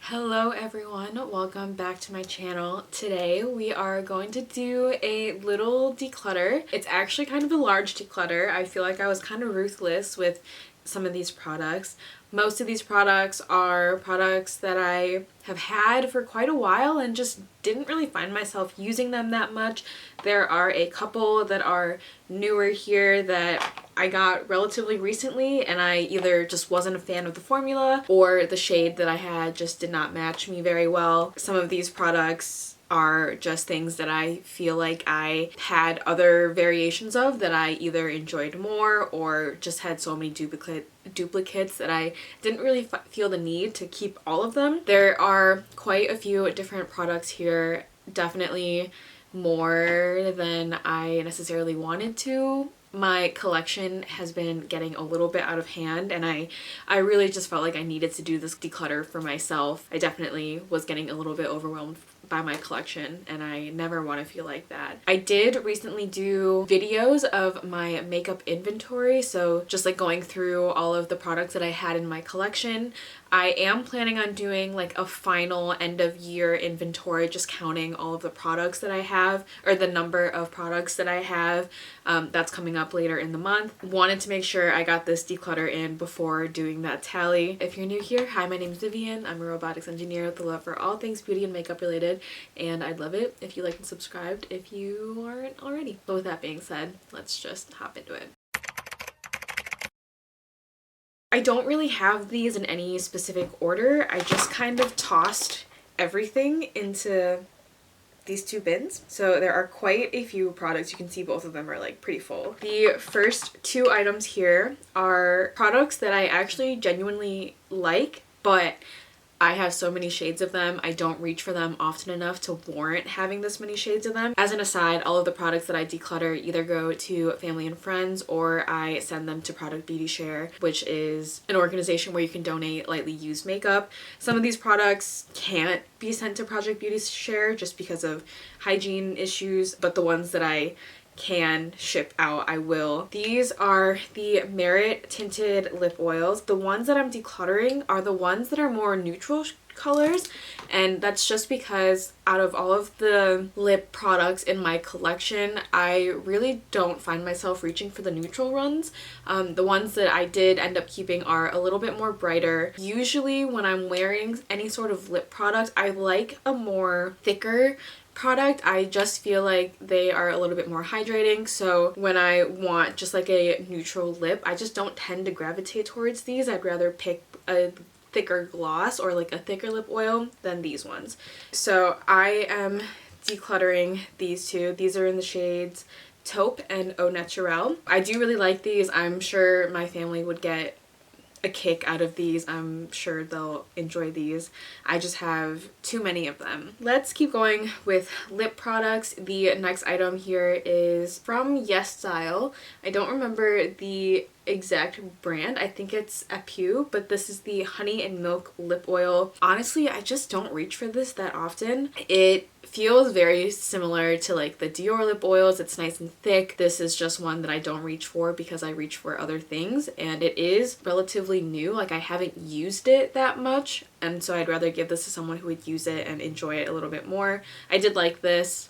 Hello everyone, welcome back to my channel. Today we are going to do a little declutter. It's actually kind of a large declutter. I feel like I was kind of ruthless with some of these products. Most of these products are products that I have had for quite a while and just didn't really find myself using them that much. There are a couple that are newer here that I got relatively recently, and I either just wasn't a fan of the formula or the shade that I had just did not match me very well. Some of these products are just things that I feel like I had other variations of that I either enjoyed more or just had so many duplicates that I didn't really feel the need to keep all of them. There are quite a few different products here, definitely more than I necessarily wanted to. My collection has been getting a little bit out of hand, and I really just felt like I needed to do this declutter for myself. I definitely was getting a little bit overwhelmed by my collection, and I never want to feel like that. I did recently do videos of my makeup inventory, so just like going through all of the products that I had in my collection. I am planning on doing like a final end of year inventory, just counting all of the products that I have, or the number of products that I have. That's coming up later in the month. Wanted to make sure I got this declutter in before doing that tally. If you're new here, hi, my name is Vivian. I'm a robotics engineer with a love for all things beauty and makeup related, and I'd love it if you liked and subscribed if you aren't already. But with that being said, let's just hop into it. I don't really have these in any specific order. I just kind of tossed everything into these two bins. So there are quite a few products. You can see both of them are like pretty full. The first two items here are products that I actually genuinely like, but I have so many shades of them, I don't reach for them often enough to warrant having this many shades of them. As an aside, all of the products that I declutter either go to family and friends, or I send them to Product Beauty Share, which is an organization where you can donate lightly used makeup. Some of these products can't be sent to Project Beauty Share just because of hygiene issues, but the ones that I can ship out, I will. These are the Merit tinted lip oils. The ones that I'm decluttering are the ones that are more neutral colors, and that's just because out of all of the lip products in my collection, I really don't find myself reaching for the neutral ones. The ones that I did end up keeping are a little bit more brighter. Usually when I'm wearing any sort of lip product, I like a more thicker product. I just feel like they are a little bit more hydrating, so when I want just like a neutral lip, I just don't tend to gravitate towards these. I'd rather pick a thicker gloss or like a thicker lip oil than these ones. So I am decluttering these two. These are in the shades Taupe and Au Naturel. I do really like these. I'm sure my family would get a kick out of these. I'm sure they'll enjoy these. I just have too many of them. Let's keep going with lip products. The next item here is from Yes Style. I don't remember the exact brand. I think it's Apu, but this is the Honey and Milk lip oil. Honestly, I just don't reach for this that often. It feels very similar to like the Dior lip oils. It's nice and thick. This is just one that I don't reach for because I reach for other things, and it is relatively new. Like, I haven't used it that much, and so I'd rather give this to someone who would use it and enjoy it a little bit more. I did like this.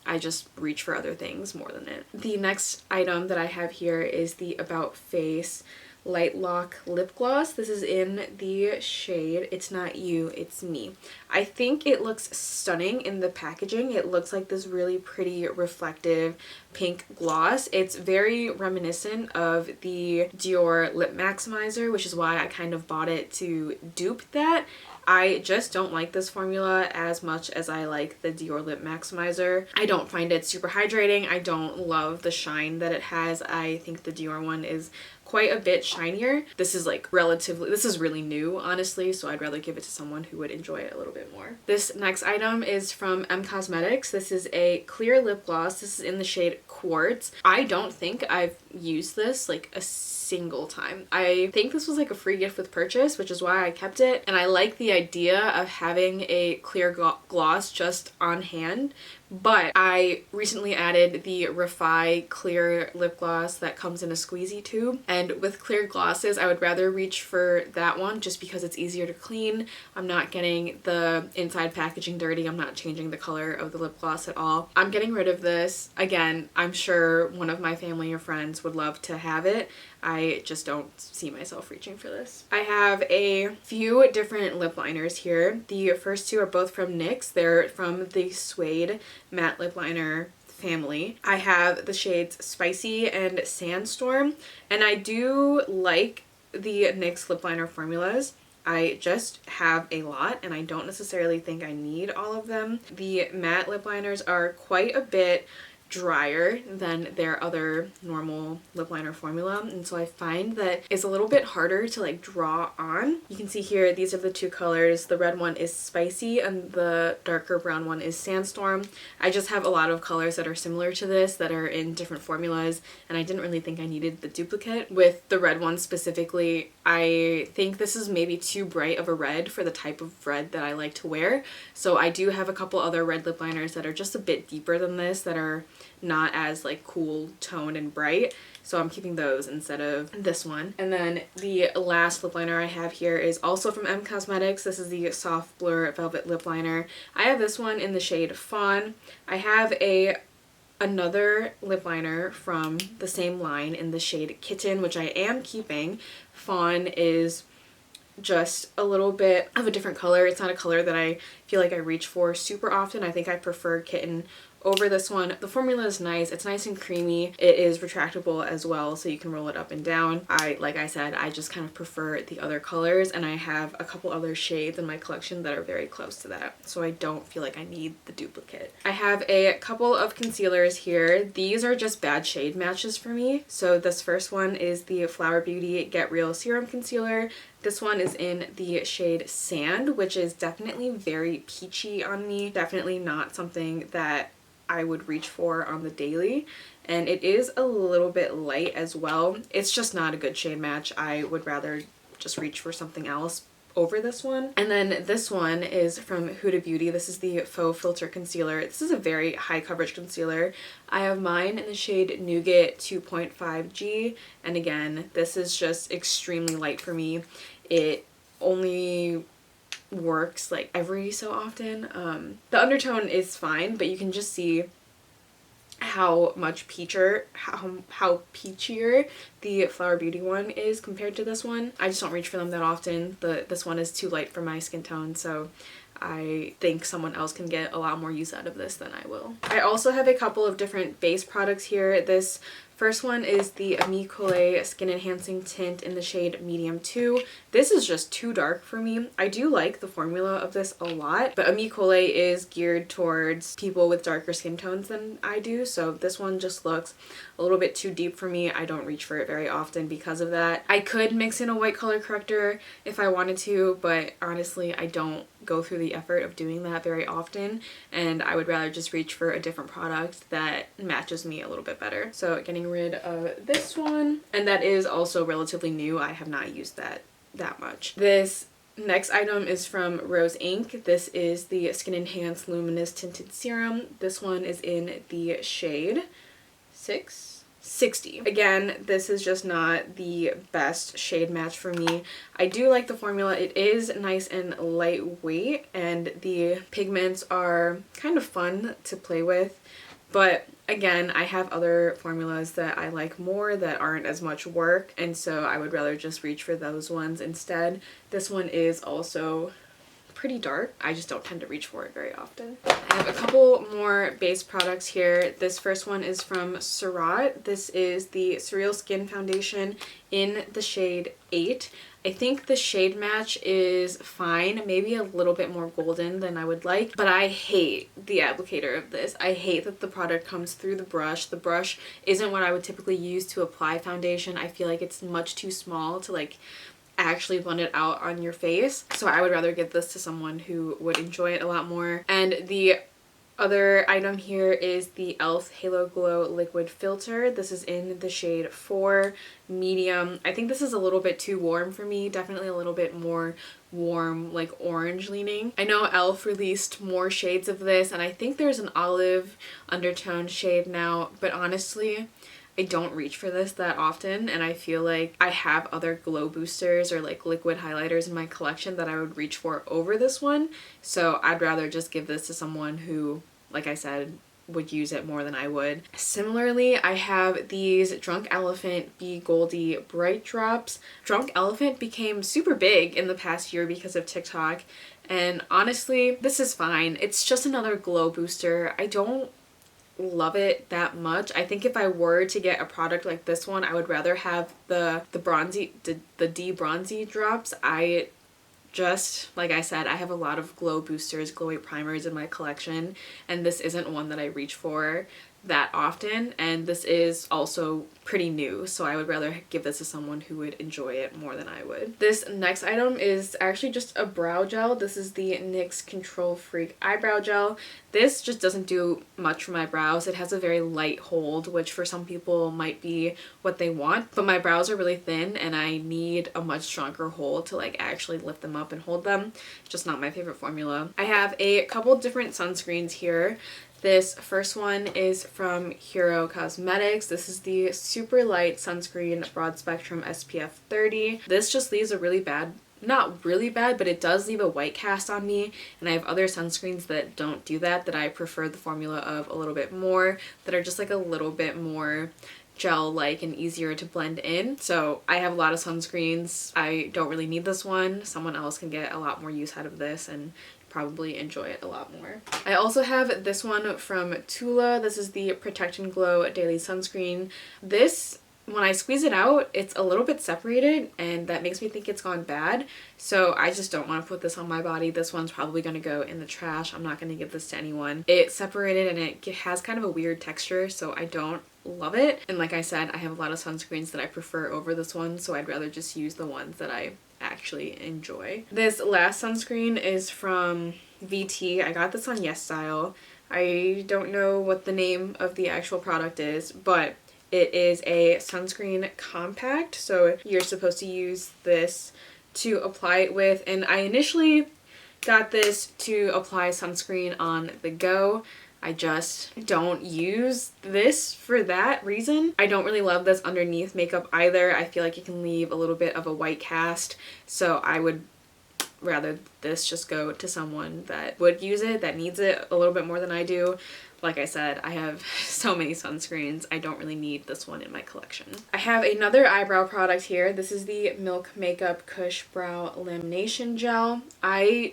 I just reach for other things more than it. The next item that I have here is the About Face Light Lock Lip Gloss. This is in the shade It's Not You, It's Me. I think it looks stunning in the packaging. It looks like this really pretty reflective pink gloss. It's very reminiscent of the Dior Lip Maximizer, which is why I kind of bought it to dupe that. I just don't like this formula as much as I like the Dior Lip Maximizer. I don't find it super hydrating. I don't love the shine that it has. I think the Dior one is quite a bit shinier. This is like this is really new, honestly, so I'd rather give it to someone who would enjoy it a little bit more. This next item is from M Cosmetics. This is a clear lip gloss. This is in the shade Quartz. I don't think I've used this like a single time. I think this was like a free gift with purchase, which is why I kept it, and I like the idea of having a clear gloss just on hand but I recently added the Refi clear lip gloss that comes in a squeezy tube, and with clear glosses I would rather reach for that one just because it's easier to clean. I'm not getting the inside packaging dirty. I'm not changing the color of the lip gloss at all. I'm getting rid of this. Again, I'm sure one of my family or friends would love to have it. I just don't see myself reaching for this. I have a few different lip liners here. The first two are both from NYX. They're from the Suede matte lip liner family. I have the shades Spicy and Sandstorm, and I do like the NYX lip liner formulas. I just have a lot and I don't necessarily think I need all of them. The matte lip liners are quite a bit drier than their other normal lip liner formula, and so I find that it's a little bit harder to like draw on. You can see here these are the two colors. The red one is Spicy and the darker brown one is Sandstorm. I just have a lot of colors that are similar to this that are in different formulas, and I didn't really think I needed the duplicate. With the red one specifically, I think this is maybe too bright of a red for the type of red that I like to wear, so I do have a couple other red lip liners that are just a bit deeper than this, that are not as like cool toned and bright, so I'm keeping those instead of this one. And then the last lip liner I have here is also from M Cosmetics. This is the Soft Blur Velvet Lip Liner. I have this one in the shade Fawn. I have another lip liner from the same line in the shade Kitten, which I am keeping. Fawn is just a little bit of a different color. It's not a color that I feel like I reach for super often. I think I prefer Kitten over this one. The formula is nice. It's nice and creamy. It is retractable as well, so you can roll it up and down. Like I said, I just kind of prefer the other colors, and I have a couple other shades in my collection that are very close to that, so I don't feel like I need the duplicate. I have a couple of concealers here. These are just bad shade matches for me. So this first one is the Flower Beauty Get Real Serum Concealer. This one is in the shade Sand, which is definitely very peachy on me. Definitely not something that I would reach for on the daily, and it is a little bit light as well. It's just not a good shade match. I would rather just reach for something else over this one. And then this one is from Huda Beauty. This is the Faux Filter Concealer. This is a very high coverage concealer. I have mine in the shade Nougat 2.5G, and again, this is just extremely light for me. It only works like every so often. The undertone is fine, but you can just see how much how peachier the Flower Beauty one is compared to this one. I just don't reach for them that often. This one is too light for my skin tone, so I think someone else can get a lot more use out of this than I will. I also have a couple of different base products here. This first one is the Ami Collet Skin Enhancing Tint in the shade Medium 2. This is just too dark for me. I do like the formula of this a lot, but Ami Collet is geared towards people with darker skin tones than I do, so this one just looks a little bit too deep for me. I don't reach for it very often because of that. I could mix in a white color corrector if I wanted to, but honestly I don't go through the effort of doing that very often, and I would rather just reach for a different product that matches me a little bit better. So getting rid of this one, and that is also relatively new. I have not used that much. This next item is from Rose Inc. This is the Skin Enhanced Luminous Tinted Serum. This one is in the shade 660. Again, this is just not the best shade match for me. I do like the formula. It is nice and lightweight, and the pigments are kind of fun to play with, but again, I have other formulas that I like more that aren't as much work, and so I would rather just reach for those ones instead. This one is also pretty dark. I just don't tend to reach for it very often. I have a couple more base products here. This first one is from Surratt. This is the Surreal Skin Foundation in the shade 8. I think the shade match is fine, maybe a little bit more golden than I would like, but I hate the applicator of this. I hate that the product comes through the brush. The brush isn't what I would typically use to apply foundation. I feel like it's much too small to like actually blend it out on your face, so I would rather give this to someone who would enjoy it a lot more. And the Other item here is the e.l.f. Halo Glow Liquid Filter. This is in the shade 4 medium. I think this is a little bit too warm for me, definitely a little bit more warm, like orange leaning. I know e.l.f. released more shades of this, and I think there's an olive undertone shade now, but honestly, I don't reach for this that often, and I feel like I have other glow boosters or like liquid highlighters in my collection that I would reach for over this one, so I'd rather just give this to someone who, like I said, would use it more than I would. Similarly, I have these Drunk Elephant Be Goldie Bright Drops. Drunk Elephant became super big in the past year because of TikTok, and honestly, this is fine. It's just another glow booster. I don't love it that much. I think if I were to get a product like this one, I would rather have the bronzy, the D Bronzy drops. I just, like I said, I have a lot of glow boosters, glowy primers in my collection, and this isn't one that I reach for that often, and this is also pretty new, so I would rather give this to someone who would enjoy it more than I would. This next item is actually just a brow gel. This is the NYX Control Freak Eyebrow Gel. This just doesn't do much for my brows. It has a very light hold, which for some people might be what they want, but my brows are really thin and I need a much stronger hold to like actually lift them up and hold them. Just not my favorite formula. I have a couple different sunscreens here. This first one is from Hero Cosmetics. This is the Super Light Sunscreen Broad Spectrum SPF 30. This just leaves a really bad, not really bad, but it does leave a white cast on me, and I have other sunscreens that don't do that, that I prefer the formula of a little bit more, that are just like a little bit more gel-like and easier to blend in. So I have a lot of sunscreens. I don't really need this one. Someone else can get a lot more use out of this and probably enjoy it a lot more. I also have this one from Tula. This is the Protect and Glow Daily Sunscreen. This, when I squeeze it out, it's a little bit separated, and that makes me think it's gone bad. So I just don't want to put this on my body. This one's probably going to go in the trash. I'm not going to give this to anyone. It's separated and it has kind of a weird texture, so I don't love it. And like I said, I have a lot of sunscreens that I prefer over this one, so I'd rather just use the ones that I actually enjoy. This last sunscreen is from VT. I got this on YesStyle. I don't know what the name of the actual product is, but it is a sunscreen compact, so you're supposed to use this to apply it with, and I initially got this to apply sunscreen on the go. I just don't use this for that reason. I don't really love this underneath makeup either. I feel like it can leave a little bit of a white cast, so I would rather this just go to someone that would use it, that needs it a little bit more than I do. Like I said, I have so many sunscreens. I don't really need this one in my collection. I have another eyebrow product here. This is the Milk Makeup Kush Brow Lamination Gel. I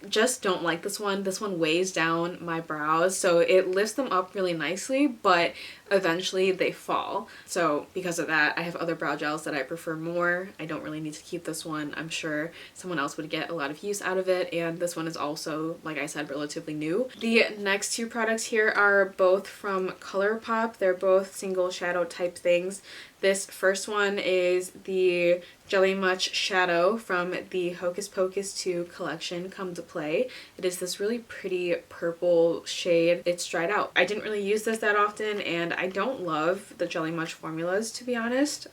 just don't like this one. This one weighs down my brows, so it lifts them up really nicely, but eventually they fall. So because of that, I have other brow gels that I prefer more. I don't really need to keep this one. I'm sure someone else would get a lot of use out of it, and this one is also, like I said, relatively new. The next two products here are both from ColourPop. They're both single shadow type things. This first one is the Jelly Much Shadow from the Hocus Pocus 2 collection Come to Play. It is this really pretty purple shade. It's dried out. I didn't really use this that often, and I don't love the Jelly Much formulas, to be honest.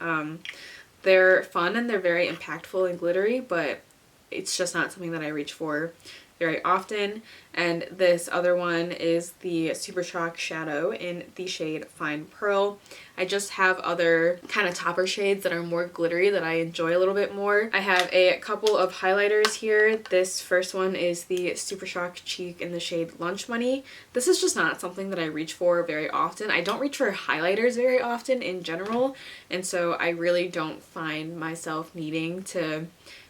They're fun and they're very impactful and glittery, but it's just not something that I reach for very often. And this other one is the Super Shock Shadow in the shade Fine Pearl. I just have other kind of topper shades that are more glittery that I enjoy a little bit more. I have a couple of highlighters here. This first one is the Super Shock Cheek in the shade Lunch Money. This is just not something that I reach for very often. I don't reach for highlighters very often in general, and so I really don't find myself needing to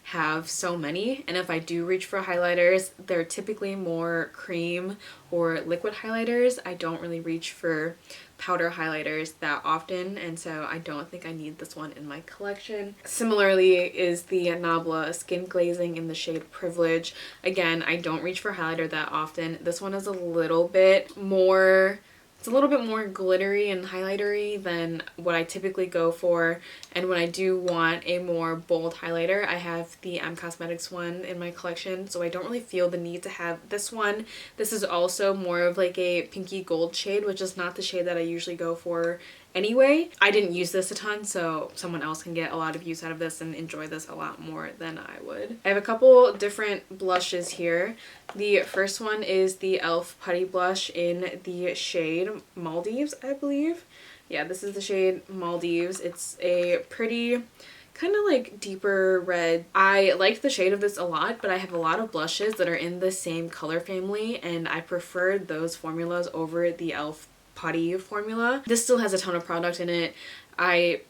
have so many, and if I do reach for highlighters, they're typically more cream or liquid highlighters. I don't really reach for powder highlighters that often, and so I don't think I need this one in my collection. Similarly is the Nabla Skin Glazing in the shade Privilege. Again, I don't reach for highlighter that often. This one is a little bit more It's a little bit more glittery and highlightery than what I typically go for, and when I do want a more bold highlighter, I have the Cosmetics one in my collection, so I don't really feel the need to have this one. This is also more of like a pinky gold shade, which is not the shade that I usually go for anyway. I didn't use this a ton, so someone else can get a lot of use out of this and enjoy this a lot more than I would. I have a couple different blushes here. The first one is the e.l.f. Putty Blush in the shade Maldives, I believe. Yeah, this is the shade Maldives. It's a pretty kind of like deeper red. I like the shade of this a lot, but I have a lot of blushes that are in the same color family, and I preferred those formulas over the e.l.f. Putty formula. This still has a ton of product in it. I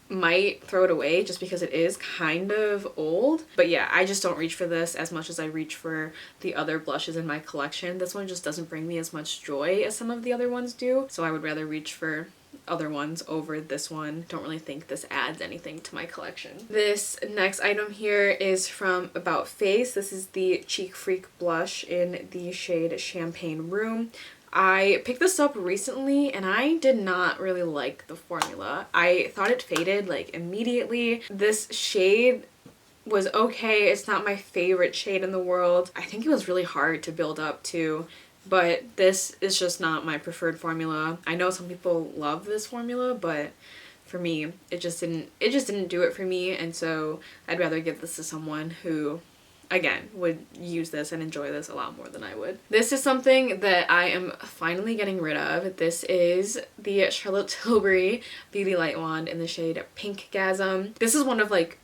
might throw it away just because it is kind of old, but yeah, I just don't reach for this as much as I reach for the other blushes in my collection. This one just doesn't bring me as much joy as some of the other ones do, so I would rather reach for other ones over this one. Don't really think this adds anything to my collection. This next item here is from About Face. This is the Cheek Freak blush in the shade Champagne Room. I picked this up recently and I did not really like the formula. I thought it faded like immediately. This shade was okay. It's not my favorite shade in the world. I think it was really hard to build up to, but this is just not my preferred formula. I know some people love this formula, but for me, it just didn't do it for me, and so I'd rather give this to someone who, again, would use this and enjoy this a lot more than I would. This is something that I am finally getting rid of. This is the Charlotte Tilbury Beauty Light Wand in the shade Pinkgasm. This is one of like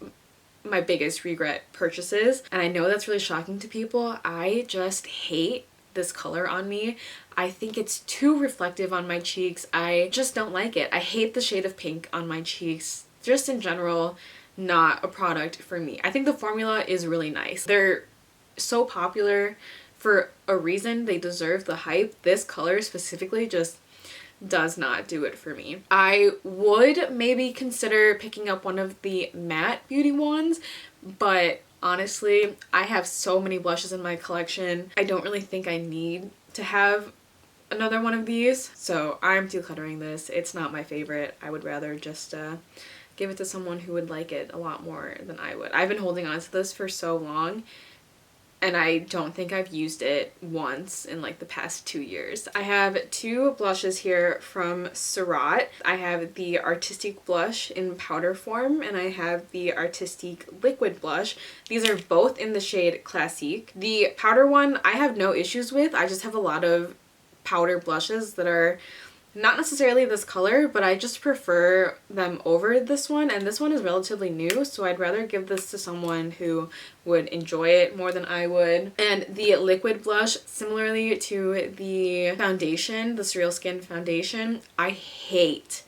my biggest regret purchases, and I know that's really shocking to people. I just hate this color on me. I think it's too reflective on my cheeks. I just don't like it. I hate the shade of pink on my cheeks. Just in general, not a product for me. I think the formula is really nice. They're so popular for a reason. They deserve the hype. This color specifically just does not do it for me. I would maybe consider picking up one of the matte beauty wands, but honestly, I have so many blushes in my collection. I don't really think I need to have another one of these, so I'm decluttering this. It's not my favorite. I would rather just give it to someone who would like it a lot more than I would. I've been holding on to this for so long, and I don't think I've used it once in like the past 2 years. I have two blushes here from Surratt. I have the Artistic blush in powder form, and I have the Artistic liquid blush. These are both in the shade Classique. The powder one I have no issues with. I just have a lot of powder blushes that are not necessarily this color, but I just prefer them over this one, and this one is relatively new, so I'd rather give this to someone who would enjoy it more than I would. And the liquid blush, similarly to the foundation, the Surreal Skin foundation, I hate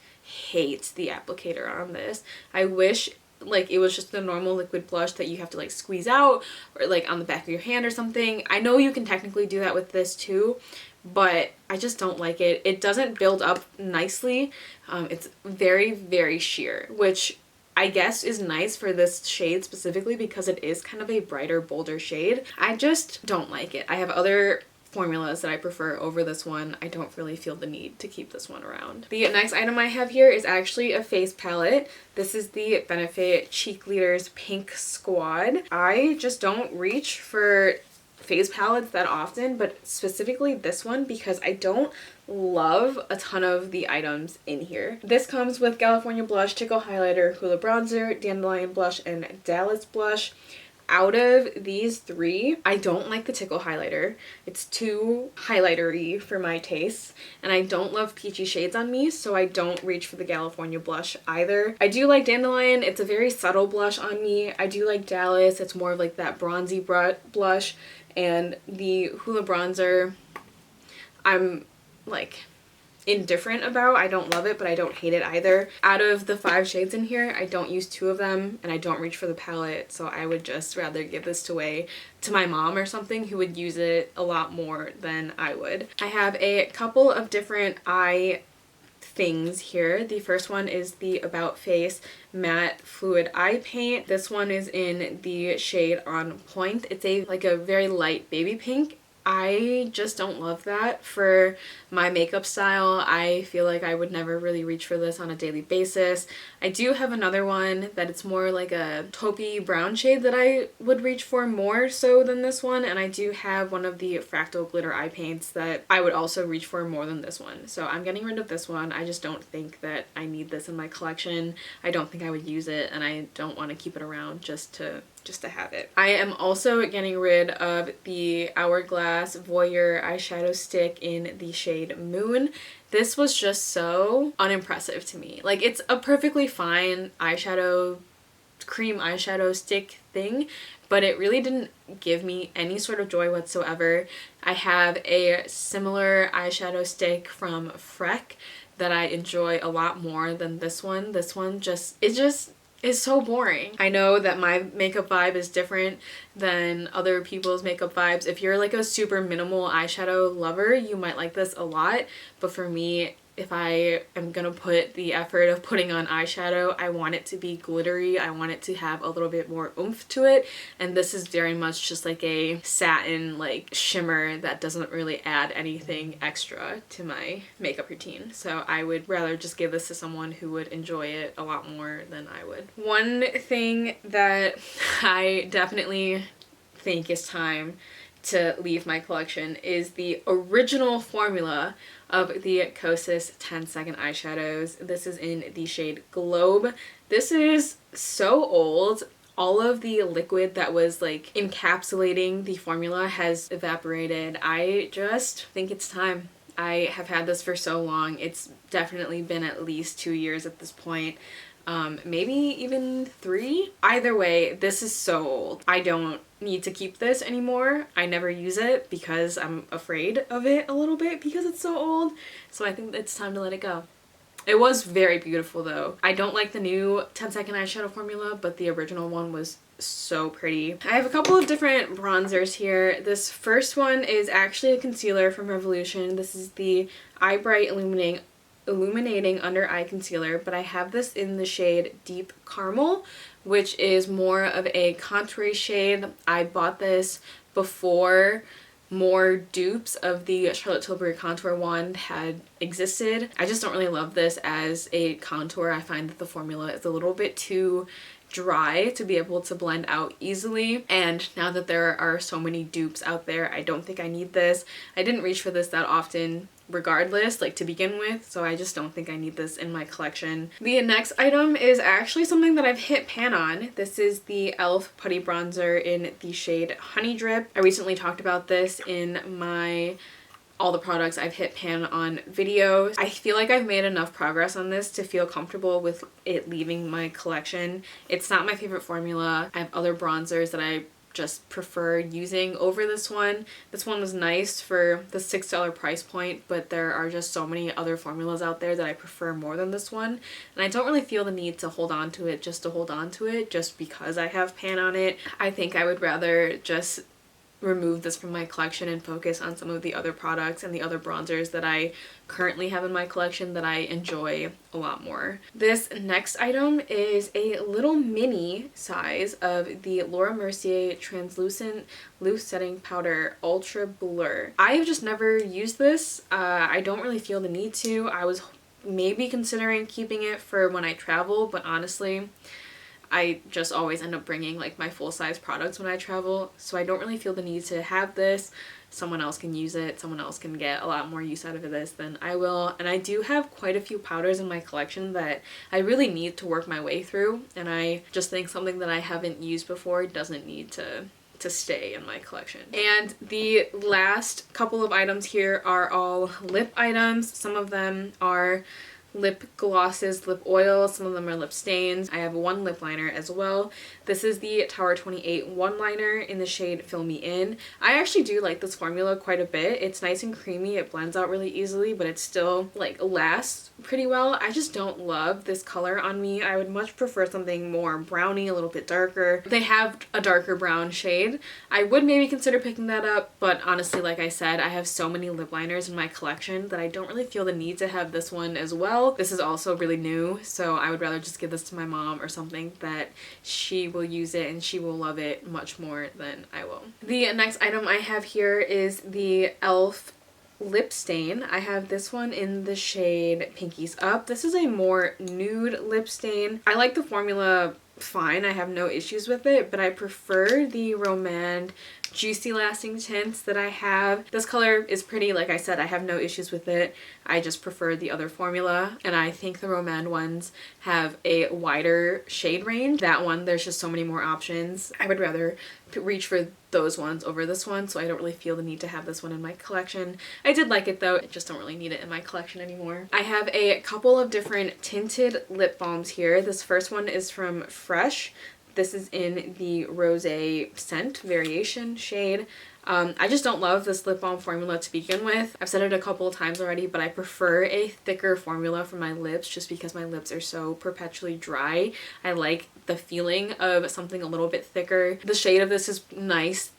the applicator on this. I wish like it was just a normal liquid blush that you have to like squeeze out, or like on the back of your hand or something. I know you can technically do that with this too, but I just don't like it. It doesn't build up nicely. It's very, very sheer, which I guess is nice for this shade specifically because it is kind of a brighter, bolder shade. I just don't like it. I have other formulas that I prefer over this one. I don't really feel the need to keep this one around. The next item I have here is actually a face palette. This is the Benefit Cheek Leaders Pink Squad. I just don't reach for face palettes that often, but specifically this one because I don't love a ton of the items in here. This comes with California Blush, Chico Highlighter, Hoola Bronzer, Dandelion Blush, and Dallas Blush. Out of these three, I don't like the Tickle highlighter. It's too highlightery for my taste, and I don't love peachy shades on me, so I don't reach for the California blush either. I do like Dandelion. It's a very subtle blush on me. I do like Dallas. It's more of like that bronzy blush, and the Hoola Bronzer, I'm like indifferent about. I don't love it, but I don't hate it either. Out of the 5 shades in here, I don't use 2 of them, and I don't reach for the palette, so I would just rather give this away to my mom or something who would use it a lot more than I would. I have a couple of different eye things here. The first one is the About Face Matte Fluid Eye Paint. This one is in the shade On Point. It's a very light baby pink. I just don't love that for my makeup style. I feel like I would never really reach for this on a daily basis. I do have another one that it's more like a taupey brown shade that I would reach for more so than this one, and I do have one of the fractal glitter eye paints that I would also reach for more than this one. So I'm getting rid of this one. I just don't think that I need this in my collection. I don't think I would use it, and I don't want to keep it around just to have it. I am also getting rid of the Hourglass Voyeur eyeshadow stick in the shade Moon. This was just so unimpressive to me. Like, it's a perfectly fine eyeshadow, cream eyeshadow stick thing, but it really didn't give me any sort of joy whatsoever. I have a similar eyeshadow stick from Freck that I enjoy a lot more than this one. This one is so boring. I know that my makeup vibe is different than other people's makeup vibes. If you're like a super minimal eyeshadow lover, you might like this a lot, but for me, if I am gonna put the effort of putting on eyeshadow, I want it to be glittery. I want it to have a little bit more oomph to it, and this is very much just like a satin like shimmer that doesn't really add anything extra to my makeup routine. So I would rather just give this to someone who would enjoy it a lot more than I would. One thing that I definitely think is time to leave my collection is the original formula of the Kosas 10-second eyeshadows. This is in the shade Globe. This is so old. All of the liquid that was like encapsulating the formula has evaporated. I just think it's time. I have had this for so long. It's definitely been at least 2 years at this point. Maybe even 3. Either way, this is so old. I don't need to keep this anymore. I never use it because I'm afraid of it a little bit because it's so old. So I think it's time to let it go. It was very beautiful though. I don't like the new 10-second eyeshadow formula, but the original one was so pretty. I have a couple of different bronzers here. This first one is actually a concealer from Revolution. This is the Eye Bright Illuminating Under Eye Concealer, but I have this in the shade Deep Caramel, which is more of a contour shade. I bought this before more dupes of the Charlotte Tilbury Contour Wand had existed. I just don't really love this as a contour. I find that the formula is a little bit too dry to be able to blend out easily, and now that there are so many dupes out there, I don't think I need this. I didn't reach for this that often regardless, like to begin with, so I just don't think I need this in my collection. The next item is actually something that I've hit pan on. This is the e.l.f. Putty Bronzer in the shade Honey Drip. I recently talked about this in my all the products I've hit pan on videos. I feel like I've made enough progress on this to feel comfortable with it leaving my collection. It's not my favorite formula. I have other bronzers that I just prefer using over this one. This one was nice for the $6 price point, but there are just so many other formulas out there that I prefer more than this one, and I don't really feel the need to hold on to it just to hold on to it just because I have pan on it. I think I would rather just remove this from my collection and focus on some of the other products and the other bronzers that I currently have in my collection that I enjoy a lot more. This next item is a little mini size of the Laura Mercier Translucent Loose Setting Powder Ultra Blur. I have just never used this. I don't really feel the need to. I was maybe considering keeping it for when I travel, but honestly, I just always end up bringing like my full-size products when I travel, so I don't really feel the need to have this. Someone else can use it, someone else can get a lot more use out of this than I will, and I do have quite a few powders in my collection that I really need to work my way through, and I just think something that I haven't used before doesn't need to stay in my collection. And the last couple of items here are all lip items. Some of them are lip glosses, lip oils, some of them are lip stains. I have one lip liner as well. This is the Tower 28 one liner in the shade Fill Me In. I actually do like this formula quite a bit. It's nice and creamy, it blends out really easily, but it still like lasts pretty well. I just don't love this color on me. I would much prefer something more browny, a little bit darker. They have a darker brown shade. I would maybe consider picking that up, but honestly, like I said, I have so many lip liners in my collection that I don't really feel the need to have this one as well. well. This is also really new, so I would rather just give this to my mom or something that she will use it and she will love it much more than I will. The next item I have here is the e.l.f. lip stain. I have this one in the shade Pinkies Up. This is a more nude lip stain. I like the formula fine. I have no issues with it, but I prefer the Romand Juicy Lasting tints that I have. This color is pretty. Like I said, I have no issues with it. I just prefer the other formula, and I think the Romand ones have a wider shade range. That one, there's just so many more options. I would rather reach for those ones over this one, so I don't really feel the need to have this one in my collection. I did like it though, I just don't really need it in my collection anymore. I have a couple of different tinted lip balms here. This first one is from Fresh. This is in the Rosé Scent Variation shade. I just don't love this lip balm formula to begin with. I've said it a couple of times already, but I prefer a thicker formula for my lips just because my lips are so perpetually dry. I like the feeling of something a little bit thicker. The shade of this is nice.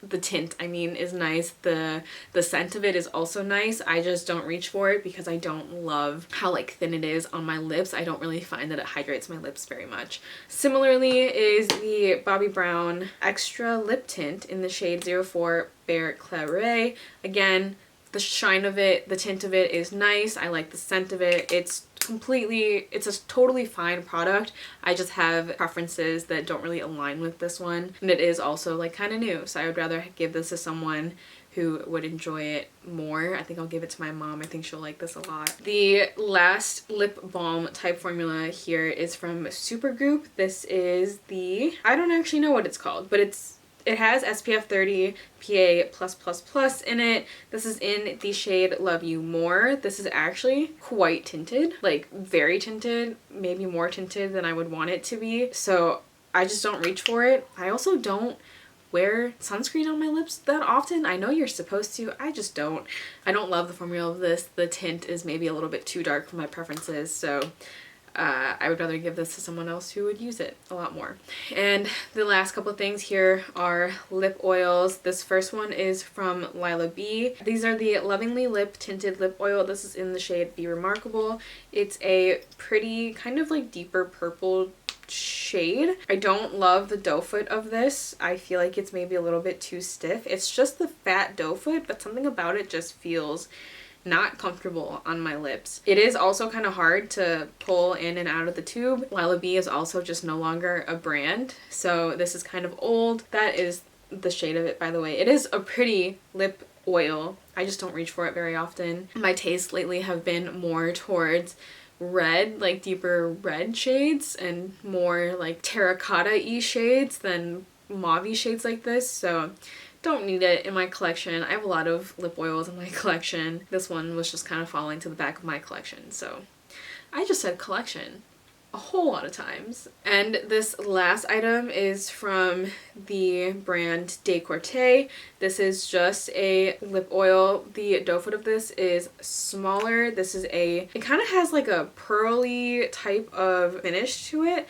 The tint, I mean, is nice. The scent of it is also nice. I just don't reach for it because I don't love how like thin it is on my lips. I don't really find that it hydrates my lips very much. Similarly is the Bobbi Brown Extra Lip Tint in the shade 04 Bear Claret. Again, the shine of it, the tint of it is nice. I like the scent of it. It's a totally fine product. I just have preferences that don't really align with this one, and it is also like kind of new, so I would rather give this to someone who would enjoy it more. I think I'll give it to my mom. I think she'll like this a lot. The last lip balm type formula here is from Supergoop. This is the, I don't actually know what it's called, but it has SPF 30 PA+++ in it. This is in the shade Love You More. This is actually quite tinted, like very tinted, maybe more tinted than I would want it to be. So I just don't reach for it. I also don't wear sunscreen on my lips that often. I know you're supposed to. I just don't. I don't love the formula of this. The tint is maybe a little bit too dark for my preferences, so I would rather give this to someone else who would use it a lot more. And the last couple of things here are lip oils. This first one is from Lila B. These are the Lovingly Lip Tinted Lip Oil. This is in the shade Be Remarkable. It's a pretty kind of like deeper purple shade. I don't love the doe foot of this. I feel like it's maybe a little bit too stiff. It's just the fat doe foot, but something about it just feels not comfortable on my lips. It is also kind of hard to pull in and out of the tube. Lila B is also just no longer a brand, so this is kind of old. That is the shade of it, by the way. It is a pretty lip oil. I just don't reach for it very often. My tastes lately have been more towards red, like deeper red shades, and more like terracotta-y shades than mauve-y shades like this, so don't need it in my collection. I have a lot of lip oils in my collection. This one was just kind of falling to the back of my collection, so I just said collection a whole lot of times. And this last item is from the brand Decluttering. This is just a lip oil. The doe foot of this is smaller. This is it kind of has like a pearly type of finish to it.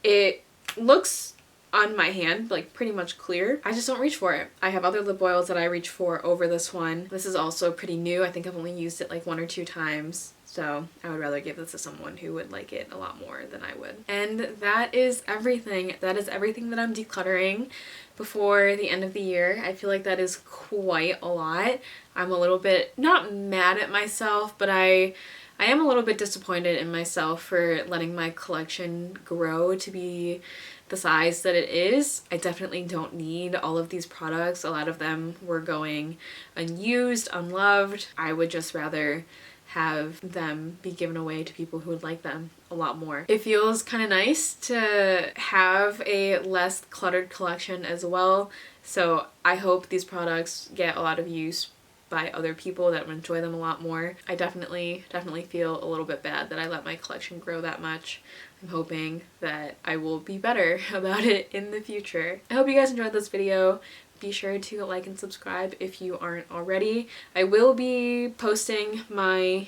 It looks on my hand like pretty much clear. I just don't reach for it. I have other lip oils that I reach for over this one. This is also pretty new. I think I've only used it like 1 or 2 times. So I would rather give this to someone who would like it a lot more than I would. And that is everything. That is everything that I'm decluttering before the end of the year. I feel like that is quite a lot. I'm a little bit, not mad at myself, but I am a little bit disappointed in myself for letting my collection grow to be the size that it is. I definitely don't need all of these products. A lot of them were going unused, unloved. I would just rather have them be given away to people who would like them a lot more. It feels kind of nice to have a less cluttered collection as well, so I hope these products get a lot of use by other people that would enjoy them a lot more. I definitely feel a little bit bad that I let my collection grow that much. I'm hoping that I will be better about it in the future. I hope you guys enjoyed this video. Be sure to like and subscribe if you aren't already. I will be posting my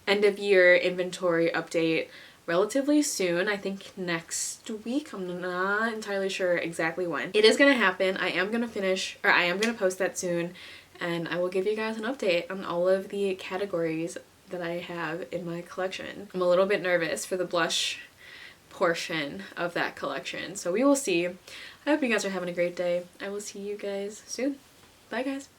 end of year inventory update relatively soon. I think next week. I'm not entirely sure exactly when. It is gonna happen. I am gonna post that soon, and I will give you guys an update on all of the categories that I have in my collection. I'm a little bit nervous for the blush portion of that collection, so we will see. I hope you guys are having a great day. I will see you guys soon. Bye guys.